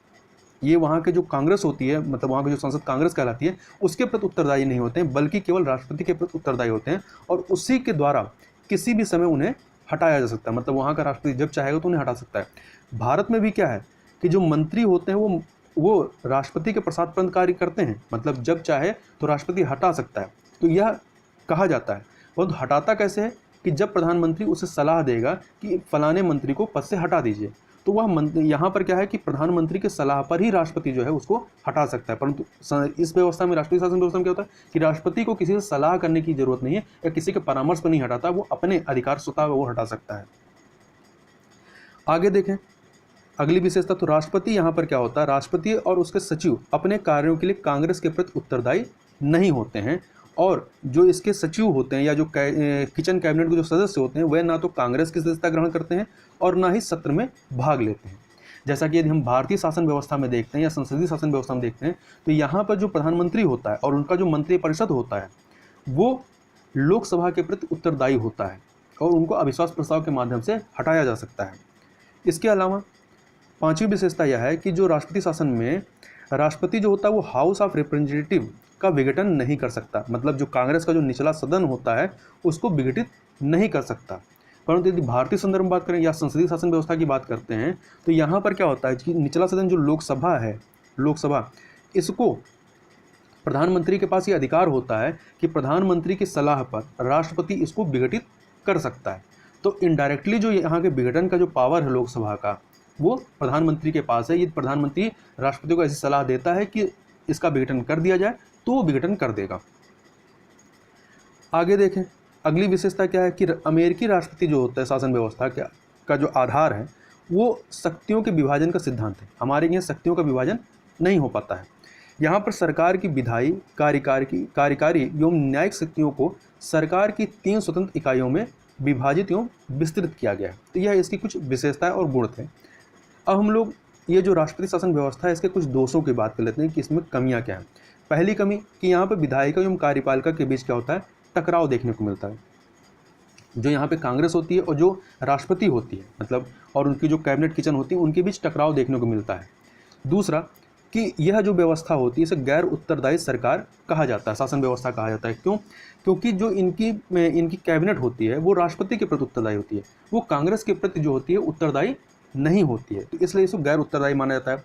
Speaker 1: ये वहाँ के जो कांग्रेस होती है, मतलब वहाँ की जो संसद कांग्रेस कहलाती है, उसके प्रति उत्तरदायी नहीं होते हैं, बल्कि केवल राष्ट्रपति के प्रति उत्तरदायी होते हैं और उसी के द्वारा किसी भी समय उन्हें हटाया जा सकता है। मतलब वहाँ का राष्ट्रपति जब चाहेगा तो उन्हें हटा सकता है। भारत में भी क्या है कि जो मंत्री होते हैं वो राष्ट्रपति के प्रसाद कार्य करते हैं, मतलब जब चाहे तो राष्ट्रपति हटा सकता है। तो यह कहा जाता है, परंतु हटाता कैसे है कि जब प्रधानमंत्री उसे सलाह देगा कि फलाने मंत्री को पद से हटा दीजिए, तो वह यहाँ पर क्या है कि प्रधानमंत्री के सलाह पर ही राष्ट्रपति जो है उसको हटा सकता है। परंतु इस व्यवस्था में, राष्ट्रीय शासन व्यवस्था में क्या होता है कि राष्ट्रपति को किसी से सलाह करने की जरूरत नहीं है या किसी के परामर्श पर नहीं हटाता, वो अपने अधिकार स्वतः वो हटा सकता है। आगे देखें अगली विशेषता, तो राष्ट्रपति यहाँ पर क्या होता है, राष्ट्रपति और उसके सचिव अपने कार्यों के लिए कांग्रेस के प्रति उत्तरदायी नहीं होते हैं, और जो इसके सचिव होते हैं या जो किचन कैबिनेट के जो सदस्य होते हैं वह ना तो कांग्रेस की सदस्यता ग्रहण करते हैं और ना ही सत्र में भाग लेते हैं। जैसा कि यदि हम भारतीय शासन व्यवस्था में देखते हैं या संसदीय शासन व्यवस्था में देखते हैं तो यहाँ पर जो प्रधानमंत्री होता है और उनका जो मंत्रिपरिषद होता है वो लोकसभा के प्रति उत्तरदायी होता है और उनको अविश्वास प्रस्ताव के माध्यम से हटाया जा सकता है। इसके अलावा पांचवी विशेषता यह है कि जो राष्ट्रपति शासन में राष्ट्रपति जो होता है वो हाउस ऑफ रिप्रेजेंटेटिव का विघटन नहीं कर सकता, मतलब जो कांग्रेस का जो निचला सदन होता है उसको विघटित नहीं कर सकता। परंतु यदि भारतीय संदर्भ में बात करें या संसदीय शासन व्यवस्था की बात करते हैं तो यहाँ पर क्या होता है कि निचला सदन जो लोकसभा है, लोकसभा, इसको प्रधानमंत्री के पास ये अधिकार होता है कि प्रधानमंत्री की सलाह पर राष्ट्रपति इसको विघटित कर सकता है। तो इनडायरेक्टली जो यहाँ के विघटन का जो पावर है लोकसभा का वो प्रधानमंत्री के पास है। यदि प्रधानमंत्री राष्ट्रपति को ऐसी सलाह देता है कि इसका विघटन कर दिया जाए तो वो विघटन कर देगा। आगे देखें, अगली विशेषता क्या है कि अमेरिकी राष्ट्रपति जो होता है शासन व्यवस्था का जो आधार है वो शक्तियों के विभाजन का सिद्धांत है। हमारे यहाँ शक्तियों का विभाजन नहीं हो पाता है। यहाँ पर सरकार की विधायी, कार्यकारी एवं न्यायिक शक्तियों को सरकार की 3 स्वतंत्र इकाइयों में विभाजित एवं विस्तृत किया गया है। तो यह इसकी कुछ विशेषताएं और गुण थे। अब हम लोग ये जो राष्ट्रपति शासन व्यवस्था है इसके कुछ दोषों की बात कर लेते हैं कि इसमें कमियां क्या हैं। पहली कमी कि यहाँ पर विधायिका एवं कार्यपालिका के बीच क्या होता है, टकराव देखने को मिलता है। जो यहाँ पे कांग्रेस होती है और जो राष्ट्रपति होती है, मतलब और उनकी जो कैबिनेट किचन होती है उनके बीच टकराव देखने को मिलता है। दूसरा कि यह जो व्यवस्था होती है इसे गैर उत्तरदायी सरकार कहा जाता है, शासन व्यवस्था कहा जाता है। क्यों? क्योंकि जो इनकी कैबिनेट होती है वो राष्ट्रपति के प्रति उत्तरदायी होती है, वो कांग्रेस के प्रति जो होती है उत्तरदायी नहीं होती है, तो इसलिए इसको गैर उत्तरदायी माना जाता है।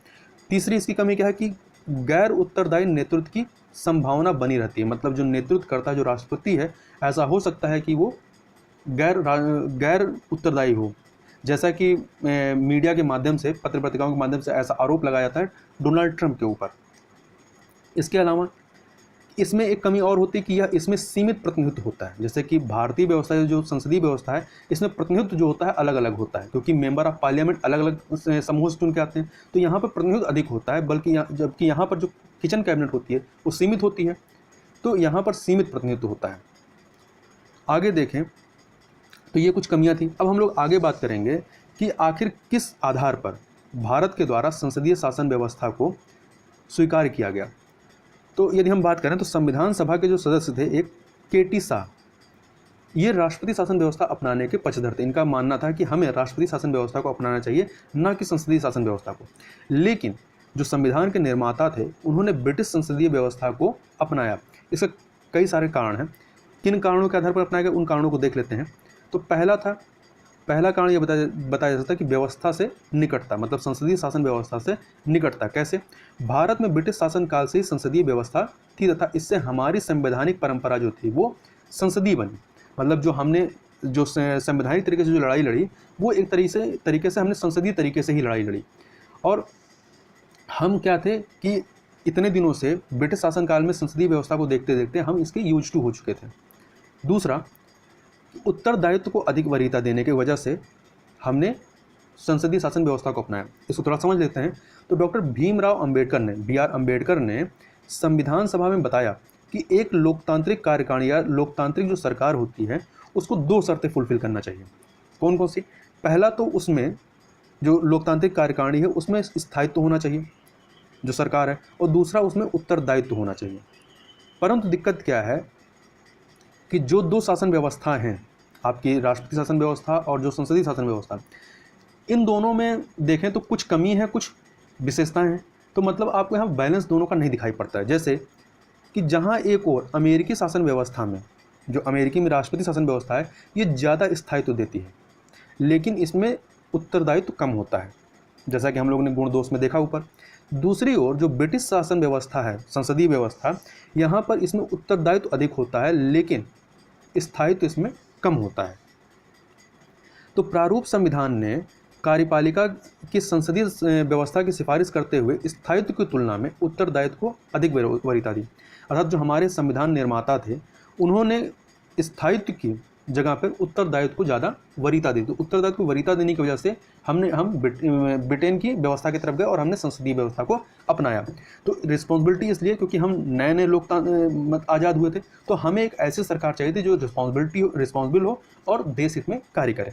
Speaker 1: तीसरी इसकी कमी क्या है कि गैर उत्तरदायी नेतृत्व की संभावना बनी रहती है, मतलब जो नेतृत्व करता है जो राष्ट्रपति है ऐसा हो सकता है कि वो गैर उत्तरदायी हो। जैसा कि मीडिया के माध्यम से, पत्र पत्रिकाओं के माध्यम से ऐसा आरोप लगाया जाता है डोनाल्ड ट्रंप के ऊपर। इसके अलावा इसमें एक कमी और होती है कि यह इसमें सीमित प्रतिनिधित्व होता है। जैसे कि भारतीय व्यवस्था जो संसदीय व्यवस्था है इसमें प्रतिनिधित्व जो होता है अलग अलग होता है, क्योंकि मेंबर ऑफ पार्लियामेंट अलग अलग समूह से चुन के आते हैं, तो यहाँ पर प्रतिनिधित्व अधिक होता है। बल्कि जबकि यहाँ पर जो किचन कैबिनेट होती है वो सीमित होती है, तो यहाँ पर सीमित प्रतिनिधित्व होता है। आगे देखें तो ये कुछ कमियां थी। अब हम लोग आगे बात करेंगे कि आखिर किस आधार पर भारत के द्वारा संसदीय शासन व्यवस्था को स्वीकार किया गया। तो यदि हम बात करें तो संविधान सभा के जो सदस्य थे एक KT शाह, ये राष्ट्रपति शासन व्यवस्था अपनाने के पक्षधर थे। इनका मानना था कि हमें राष्ट्रपति शासन व्यवस्था को अपनाना चाहिए, न कि संसदीय शासन व्यवस्था को। लेकिन जो संविधान के निर्माता थे उन्होंने ब्रिटिश संसदीय व्यवस्था को अपनाया। इसके कई सारे कारण हैं। किन कारणों के आधार पर अपनाया गया उन कारणों को देख लेते हैं। तो पहला कारण ये बताया जाता है कि व्यवस्था से निकटता, मतलब संसदीय शासन व्यवस्था से निकटता। कैसे? भारत में ब्रिटिश शासन काल से ही संसदीय व्यवस्था थी तथा इससे हमारी संवैधानिक परंपरा जो थी वो संसदीय बनी। मतलब जो हमने जो संवैधानिक तरीके से जो लड़ाई लड़ी वो एक तरीके से हमने संसदीय तरीके से ही लड़ाई लड़ी। और हम क्या थे कि इतने दिनों से ब्रिटिश शासन काल में संसदीय व्यवस्था को देखते देखते हम इसके यूज टू हो चुके थे। दूसरा, उत्तरदायित्व को अधिक वरीयता देने की वजह से हमने संसदीय शासन व्यवस्था को अपनाया। इसको थोड़ा समझ लेते हैं। तो डॉक्टर भीमराव अंबेडकर ने, BR अम्बेडकर ने संविधान सभा में बताया कि एक लोकतांत्रिक कार्यकारिणी या लोकतांत्रिक जो सरकार होती है उसको 2 शर्तें फुलफिल करना चाहिए। कौन कौन सी? पहला तो उसमें जो लोकतांत्रिक कार्यकारिणी है उसमें स्थायित्व होना चाहिए जो सरकार है, और दूसरा उसमें उत्तरदायित्व होना चाहिए। परंतु दिक्कत क्या है कि जो 2 शासन व्यवस्था हैं, आपकी राष्ट्रपति शासन व्यवस्था और जो संसदीय शासन व्यवस्था, इन दोनों में देखें तो कुछ कमी है, कुछ विशेषताएं हैं। तो मतलब आपको यहाँ बैलेंस दोनों का नहीं दिखाई पड़ता है। जैसे कि जहाँ एक और अमेरिकी शासन व्यवस्था में, जो अमेरिकी में राष्ट्रपति शासन व्यवस्था है, ये ज़्यादा स्थायित्व देती है, लेकिन इसमें उत्तरदायित्व कम होता है, जैसा कि हम लोगों ने गुण दोष में देखा ऊपर। दूसरी ओर जो ब्रिटिश शासन व्यवस्था है, संसदीय व्यवस्था, यहाँ पर इसमें उत्तरदायित्व अधिक होता है लेकिन स्थायित्व इसमें कम होता है। तो प्रारूप संविधान ने कार्यपालिका की संसदीय व्यवस्था की सिफारिश करते हुए स्थायित्व की तुलना में उत्तरदायित्व को अधिक वरीयता दी। अर्थात जो हमारे संविधान निर्माता थे उन्होंने स्थायित्व की जगह पर उत्तरदायित्व को ज़्यादा वरीयता दी। तो उत्तरदायित्व को वरीयता देने की वजह से हम ब्रिटेन की व्यवस्था की तरफ गए और हमने संसदीय व्यवस्था को अपनाया। तो रिस्पॉन्सिबिलिटी इसलिए क्योंकि हम नए लोकतंत्र आज़ाद हुए थे, तो हमें एक ऐसी सरकार चाहिए थी जो रिस्पॉन्सिबल हो और देश हित में कार्य करे।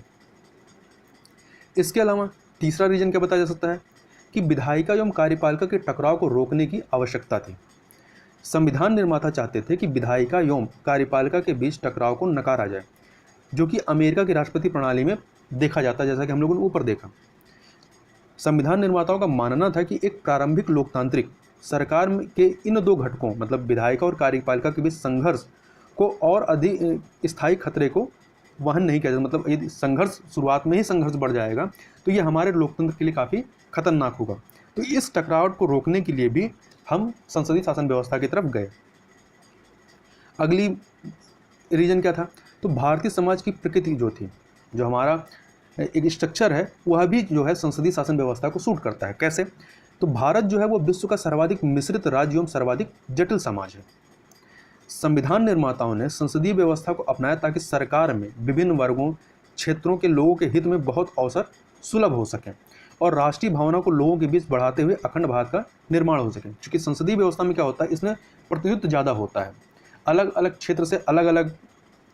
Speaker 1: इसके अलावा तीसरा रीजन क्या बताया जा सकता है कि विधायिका एवं कार्यपालिका के टकराव को रोकने की आवश्यकता थी। संविधान निर्माता चाहते थे कि विधायिका एवं कार्यपालिका के बीच टकराव को नकारा जाए, जो कि अमेरिका की राष्ट्रपति प्रणाली में देखा जाता है, जैसा कि हम लोगों ने ऊपर देखा। संविधान निर्माताओं का मानना था कि एक प्रारंभिक लोकतांत्रिक सरकार के इन दो घटकों मतलब विधायिका और कार्यपालिका के बीच संघर्ष को और अधिक स्थायी खतरे को वहन नहीं किया जाता। मतलब यदि संघर्ष शुरुआत में ही संघर्ष बढ़ जाएगा तो ये हमारे लोकतंत्र के लिए काफ़ी खतरनाक होगा। तो इस टकराव को रोकने के लिए भी हम संसदीय शासन व्यवस्था की तरफ गए। अगली रीजन क्या था? तो भारतीय समाज की प्रकृति जो थी, जो हमारा एक स्ट्रक्चर है, वह भी जो है संसदीय शासन व्यवस्था को सूट करता है। कैसे? तो भारत जो है वो विश्व का सर्वाधिक मिश्रित राज्य एवं सर्वाधिक जटिल समाज है। संविधान निर्माताओं ने संसदीय व्यवस्था को अपनाया ताकि सरकार में विभिन्न वर्गों क्षेत्रों के लोगों के हित में बहुत अवसर सुलभ हो सकें और राष्ट्रीय भावना को लोगों के बीच बढ़ाते हुए अखंड भारत का निर्माण हो सके। क्योंकि संसदीय व्यवस्था में क्या होता है, इसमें प्रतिनिधित्व ज़्यादा होता है। अलग अलग क्षेत्र से अलग अलग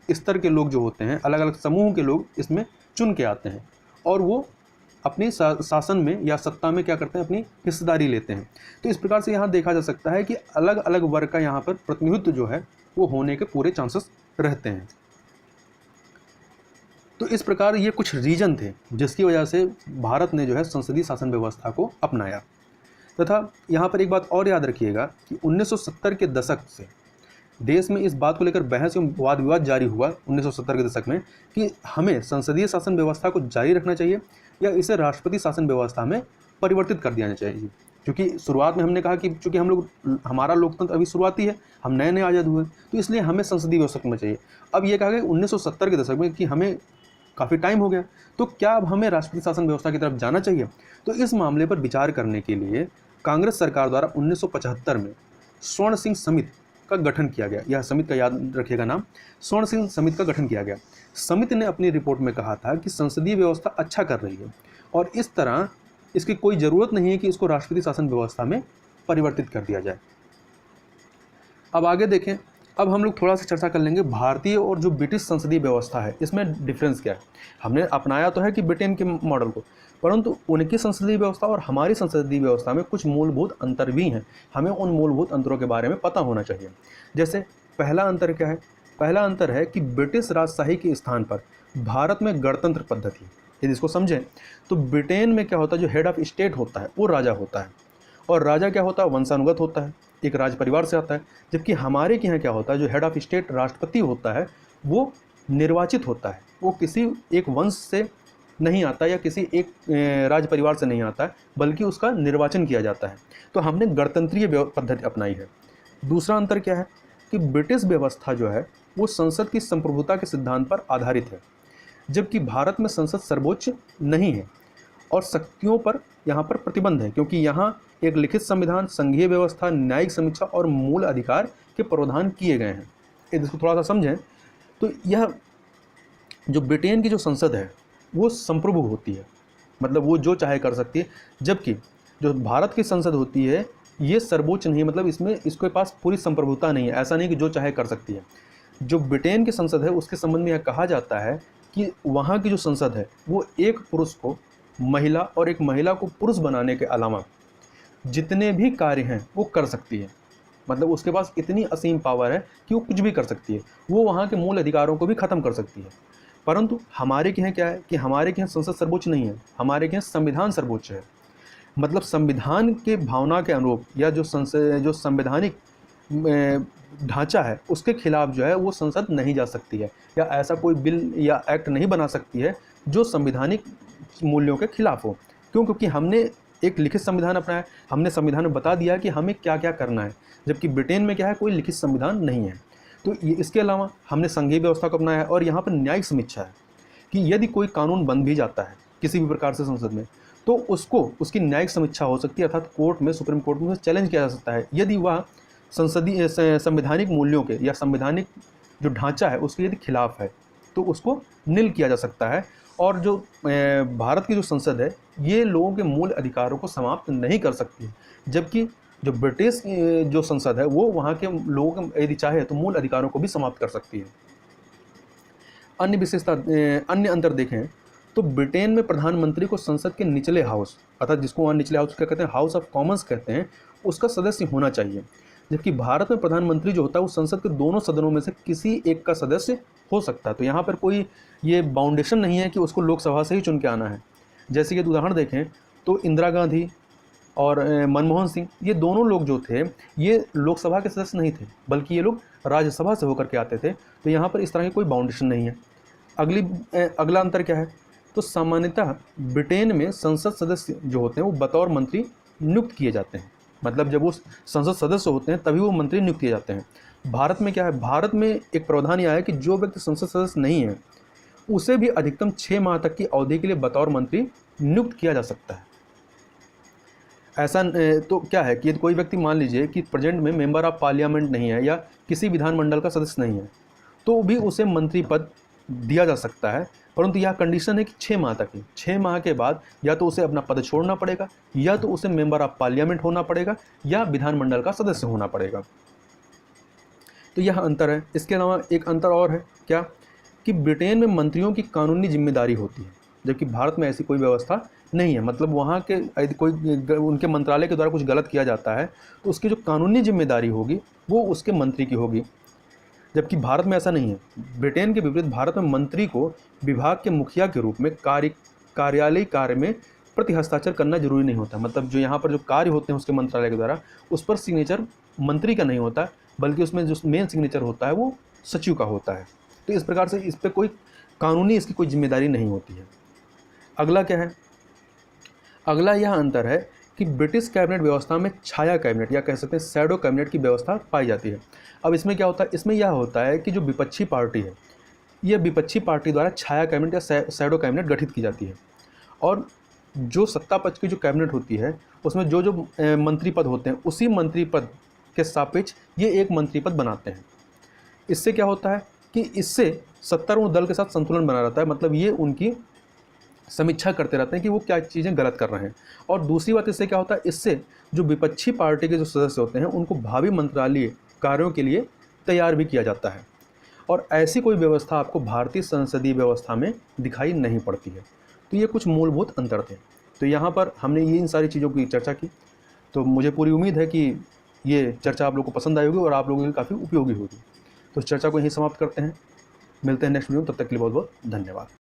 Speaker 1: स्तर के लोग जो होते हैं, अलग अलग समूह के लोग इसमें चुन के आते हैं और वो अपने शासन में या सत्ता में क्या करते हैं, अपनी हिस्सेदारी लेते हैं। तो इस प्रकार से यहाँ देखा जा सकता है कि अलग अलग वर्ग का यहाँ पर प्रतिनिधित्व जो है वो होने के पूरे चांसेस रहते हैं। तो इस प्रकार ये कुछ रीजन थे जिसकी वजह से भारत ने जो है संसदीय शासन व्यवस्था को अपनाया। तथा यहाँ पर एक बात और याद रखिएगा कि 1970 के दशक से देश में इस बात को लेकर बहस एवं वाद विवाद जारी हुआ 1970 के दशक में कि हमें संसदीय शासन व्यवस्था को जारी रखना चाहिए या इसे राष्ट्रपति शासन व्यवस्था में परिवर्तित कर दिया चाहिए। क्योंकि शुरुआत में हमने कहा कि चूँकि हमारा लोकतंत्र अभी शुरुआती है, हम नए नए आज़ाद हुए, तो इसलिए हमें संसदीय व्यवस्था में चाहिए। अब ये कहा गया 1970 के दशक में कि हमें काफ़ी टाइम हो गया, तो क्या अब हमें राष्ट्रपति शासन व्यवस्था की तरफ जाना चाहिए? तो इस मामले पर विचार करने के लिए कांग्रेस सरकार द्वारा 1975 में स्वर्ण सिंह समिति का गठन किया गया। यह समिति का याद रखिएगा नाम, स्वर्ण सिंह समिति का गठन किया गया। समिति ने अपनी रिपोर्ट में कहा था कि संसदीय व्यवस्था अच्छा कर रही है और इस तरह इसकी कोई ज़रूरत नहीं है कि इसको राष्ट्रपति शासन व्यवस्था में परिवर्तित कर दिया जाए। अब आगे देखें, अब हम लोग थोड़ा सा चर्चा कर लेंगे भारतीय और जो ब्रिटिश संसदीय व्यवस्था है, इसमें डिफरेंस क्या है। हमने अपनाया तो है कि ब्रिटेन के मॉडल को, परंतु उनकी संसदीय व्यवस्था और हमारी संसदीय व्यवस्था में कुछ मूलभूत अंतर भी हैं। हमें उन मूलभूत अंतरों के बारे में पता होना चाहिए। जैसे पहला अंतर क्या है? पहला अंतर है कि ब्रिटिश राजशाही के स्थान पर भारत में गणतंत्र पद्धति। यदि इसको समझें तो ब्रिटेन में क्या होता है, जो हेड ऑफ स्टेट होता है वो राजा होता है और राजा क्या होता है, वंशानुगत होता है, एक राज परिवार से आता है। जबकि हमारे के यहाँ क्या होता है, जो हेड ऑफ स्टेट राष्ट्रपति होता है वो निर्वाचित होता है, वो किसी एक वंश से नहीं आता या किसी एक राज परिवार से नहीं आता है, बल्कि उसका निर्वाचन किया जाता है। तो हमने गणतंत्रीय पद्धति अपनाई है। दूसरा अंतर क्या है कि ब्रिटिश व्यवस्था जो है वो संसद की संप्रभुता के सिद्धांत पर आधारित है, जबकि भारत में संसद सर्वोच्च नहीं है और शक्तियों पर यहाँ पर प्रतिबंध है, क्योंकि यहाँ एक लिखित संविधान, संघीय व्यवस्था, न्यायिक समीक्षा और मूल अधिकार के प्रावधान किए गए हैं। यदि इसको थोड़ा सा समझें तो यह जो ब्रिटेन की जो संसद है वो संप्रभु होती है, मतलब वो जो चाहे कर सकती है, जबकि जो भारत की संसद होती है ये सर्वोच्च नहीं है, मतलब इसमें इसके पास पूरी संप्रभुता नहीं है। ऐसा नहीं कि जो चाहे कर सकती है। जो ब्रिटेन की संसद है उसके संबंध में यह कहा जाता है कि वहाँ की जो संसद है वो एक पुरुष को महिला और एक महिला को पुरुष बनाने के अलावा जितने भी कार्य हैं वो कर सकती है। मतलब उसके पास इतनी असीम पावर है कि वो कुछ भी कर सकती है, वो वहाँ के मूल अधिकारों को भी ख़त्म कर सकती है। परंतु हमारे के यहाँ क्या है कि हमारे के यहाँ संसद सर्वोच्च नहीं है, हमारे के यहाँ संविधान सर्वोच्च है। मतलब संविधान के भावना के अनुरूप या जो संवैधानिक ढांचा है उसके खिलाफ जो है वो संसद नहीं जा सकती है, या ऐसा कोई बिल या एक्ट नहीं बना सकती है जो संवैधानिक मूल्यों के खिलाफ हो। क्यों? क्योंकि हमने एक लिखित संविधान अपनाया, हमने संविधान में बता दिया कि हमें क्या क्या करना है, जबकि ब्रिटेन में क्या है, कोई लिखित संविधान नहीं है। तो इसके अलावा हमने संघीय व्यवस्था को अपनाया है और यहाँ पर न्यायिक समीक्षा है कि यदि कोई कानून बन भी जाता है किसी भी प्रकार से संसद में तो उसको उसकी न्यायिक समीक्षा हो सकती है, अर्थात कोर्ट में, सुप्रीम कोर्ट में चैलेंज किया जा सकता है यदि वह संसदीय संवैधानिक मूल्यों के या संवैधानिक जो ढांचा है उसके यदि खिलाफ है तो उसको निल किया जा सकता है। और जो भारत की जो संसद है ये लोगों के मूल अधिकारों को समाप्त नहीं कर सकती है, जबकि जो ब्रिटिश जो संसद है वो वहाँ के लोगों के यदि चाहे तो मूल अधिकारों को भी समाप्त कर सकती है। अन्य विशेषता, अन्य अंतर देखें तो ब्रिटेन में प्रधानमंत्री को संसद के निचले हाउस, अर्थात जिसको वहाँ निचले हाउस क्या कहते हैं, हाउस ऑफ कॉमन्स कहते हैं, उसका सदस्य होना चाहिए। जबकि भारत में प्रधानमंत्री जो होता है वो संसद के दोनों सदनों में से किसी एक का सदस्य हो सकता है। तो यहाँ पर कोई ये बाउंडेशन नहीं है कि उसको लोकसभा से ही चुन के आना है। जैसे कि उदाहरण देखें तो इंदिरा गांधी और मनमोहन सिंह, ये दोनों लोग जो थे ये लोकसभा के सदस्य नहीं थे, बल्कि ये लोग राज्यसभा से होकर के आते थे। तो यहाँ पर इस तरह की कोई बाउंडेशन नहीं है। अगला अंतर क्या है, तो सामान्यतः ब्रिटेन में संसद सदस्य जो होते हैं वो बतौर मंत्री नियुक्त किए जाते हैं। मतलब जब वो संसद सदस्य होते हैं तभी वो मंत्री नियुक्त किए जाते हैं। भारत में क्या है, भारत में एक प्रावधान यह है कि जो व्यक्ति संसद सदस्य नहीं है उसे भी अधिकतम 6 माह तक की अवधि के लिए बतौर मंत्री नियुक्त किया जा सकता है। ऐसा तो क्या है कि यदि कोई व्यक्ति मान लीजिए कि प्रेजेंट में मेंबर ऑफ पार्लियामेंट नहीं है या किसी विधानमंडल का सदस्य नहीं है, तो भी उसे मंत्री पद दिया जा सकता है, परंतु यह कंडीशन है कि 6 माह तक ही। 6 माह के बाद या तो उसे अपना पद छोड़ना पड़ेगा, या तो उसे मेंबर ऑफ पार्लियामेंट होना पड़ेगा, या विधानमंडल का सदस्य होना पड़ेगा। तो यह अंतर है। इसके अलावा एक अंतर और है क्या, कि ब्रिटेन में मंत्रियों की कानूनी जिम्मेदारी होती है, जबकि भारत में ऐसी कोई व्यवस्था नहीं है। मतलब वहाँ के यदि कोई उनके मंत्रालय के द्वारा कुछ गलत किया जाता है तो उसकी जो कानूनी जिम्मेदारी होगी वो उसके मंत्री की होगी, जबकि भारत में ऐसा नहीं है। ब्रिटेन के विपरीत भारत में मंत्री को विभाग के मुखिया के रूप में कार्यालयी कार्य में प्रति हस्ताक्षर करना जरूरी नहीं होता। मतलब जो यहाँ पर जो कार्य होते हैं उसके मंत्रालय के द्वारा, उस पर सिग्नेचर मंत्री का नहीं होता, बल्कि उसमें जो मेन सिग्नेचर होता है वो सचिव का होता है। तो इस प्रकार से इस पर कोई कानूनी इसकी कोई जिम्मेदारी नहीं होती है। अगला क्या है, अगला यह अंतर है कि ब्रिटिश कैबिनेट व्यवस्था में छाया कैबिनेट या कह सकते हैं शैडो कैबिनेट की व्यवस्था पाई जाती है। अब इसमें क्या होता है, इसमें यह होता है कि जो विपक्षी पार्टी है, यह विपक्षी पार्टी द्वारा छाया कैबिनेट या शैडो कैबिनेट गठित की जाती है, और जो सत्ता पक्ष की जो कैबिनेट होती है उसमें जो जो मंत्री पद होते हैं उसी मंत्री पद के सापेक्ष ये एक मंत्री पद बनाते हैं। इससे क्या होता है कि इससे सत्तारूढ़ दल के साथ संतुलन बना रहता है। मतलब ये उनकी समीक्षा करते रहते हैं कि वो क्या चीज़ें गलत कर रहे हैं। और दूसरी बात इससे क्या होता है, इससे जो विपक्षी पार्टी के जो सदस्य होते हैं उनको भावी मंत्रालयीय कार्यों के लिए तैयार भी किया जाता है। और ऐसी कोई व्यवस्था आपको भारतीय संसदीय व्यवस्था में दिखाई नहीं पड़ती है। तो ये कुछ मूलभूत अंतर थे। तो यहाँ पर हमने इन सारी चीज़ों की चर्चा की। तो मुझे पूरी उम्मीद है कि ये चर्चा आप लोगों को पसंद आई होगी और आप लोगों के लिए काफ़ी उपयोगी होगी। तो इस चर्चा को यहीं समाप्त करते हैं। मिलते हैं नेक्स्ट वीडियो में, तब तक के लिए बहुत बहुत धन्यवाद।